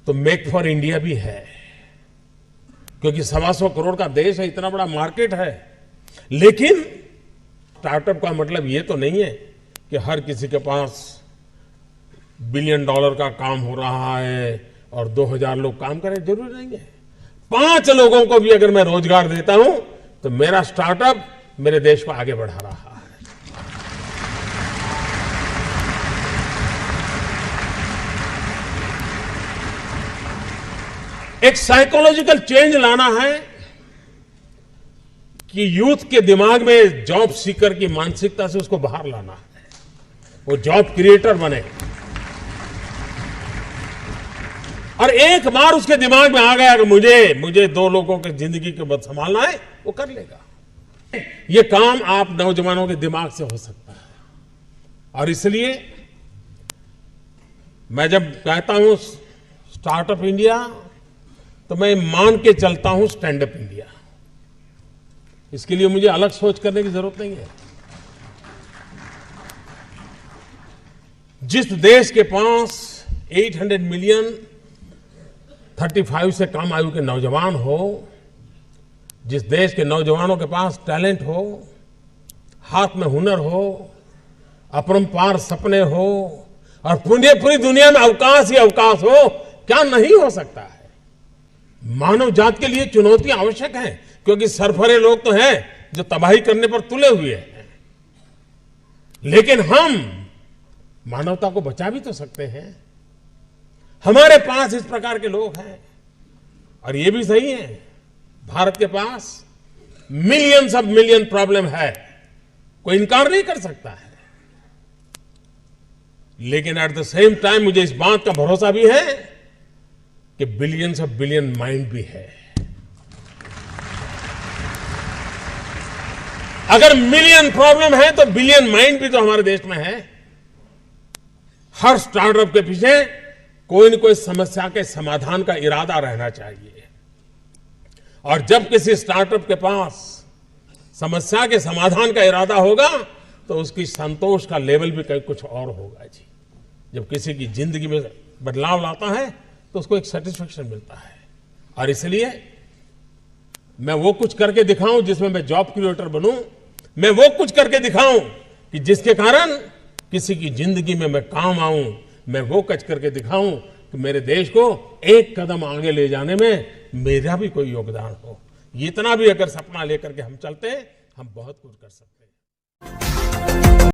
तो make for India भी है, क्योंकि 125 करोड़ का देश है, इतना बड़ा मार्केट है। लेकिन स्टार्टअप का मतलब ये तो नहीं है कि हर किसी के पास $1 बिलियन का काम हो रहा है और 2000 लोग काम करें, जरूरी नहीं है। 5 लोगों को भी अगर मैं रोजगार देता हूं तो मेरा स्टार्टअप मेरे देश को आगे बढ़ा रहा है। एक साइकोलॉजिकल चेंज लाना है कि यूथ के दिमाग में जॉब सीकर की मानसिकता से उसको बाहर लाना है, वो जॉब क्रिएटर बने। और एक बार उसके दिमाग में आ गया कि मुझे 2 लोगों की जिंदगी के बाद संभालना है, वो कर लेगा। ये काम आप नौजवानों के दिमाग से हो सकता है। और इसलिए मैं जब कहता हूं स्टार्टअप इंडिया, तो मैं मान के चलता हूं स्टैंड अप इंडिया। इसके लिए मुझे अलग सोच करने की जरूरत नहीं है। जिस देश के पास 800 मिलियन 35 से कम आयु के नौजवान हो, जिस देश के नौजवानों के पास टैलेंट हो, हाथ में हुनर हो, अपरंपार सपने हो और पूरी दुनिया में अवकाश ही अवकाश हो, क्या नहीं हो सकता है। मानव जात के लिए चुनौतियां आवश्यक हैं, क्योंकि सरफरे लोग तो हैं जो तबाही करने पर तुले हुए हैं। लेकिन हम मानवता को बचा भी तो सकते हैं। हमारे पास इस प्रकार के लोग हैं। और ये भी सही है, भारत के पास मिलियन प्रॉब्लम है, कोई इनकार नहीं कर सकता है। लेकिन एट द सेम टाइम मुझे इस बात का भरोसा भी है कि बिलियन माइंड भी है। अगर मिलियन प्रॉब्लम है तो बिलियन माइंड भी तो हमारे देश में है। हर स्टार्टअप के पीछे कोई न कोई समस्या के समाधान का इरादा रहना चाहिए। और जब किसी स्टार्टअप के पास समस्या के समाधान का इरादा होगा तो उसकी संतोष का लेवल भी कहीं कुछ और होगा जी। जब किसी की जिंदगी में बदलाव लाता है तो उसको एक सेटिस्फेक्शन मिलता है। और इसलिए मैं वो कुछ करके दिखाऊं जिसमें मैं जॉब क्रिएटर बनूं, मैं वो कुछ करके दिखाऊं कि जिसके कारण किसी की जिंदगी में मैं काम आऊं, मैं वो कुछ करके दिखाऊं कि मेरे देश को एक कदम आगे ले जाने में मेरा भी कोई योगदान हो। इतना भी अगर सपना लेकर के हम चलते हैं, हम बहुत कुछ कर सकते हैं।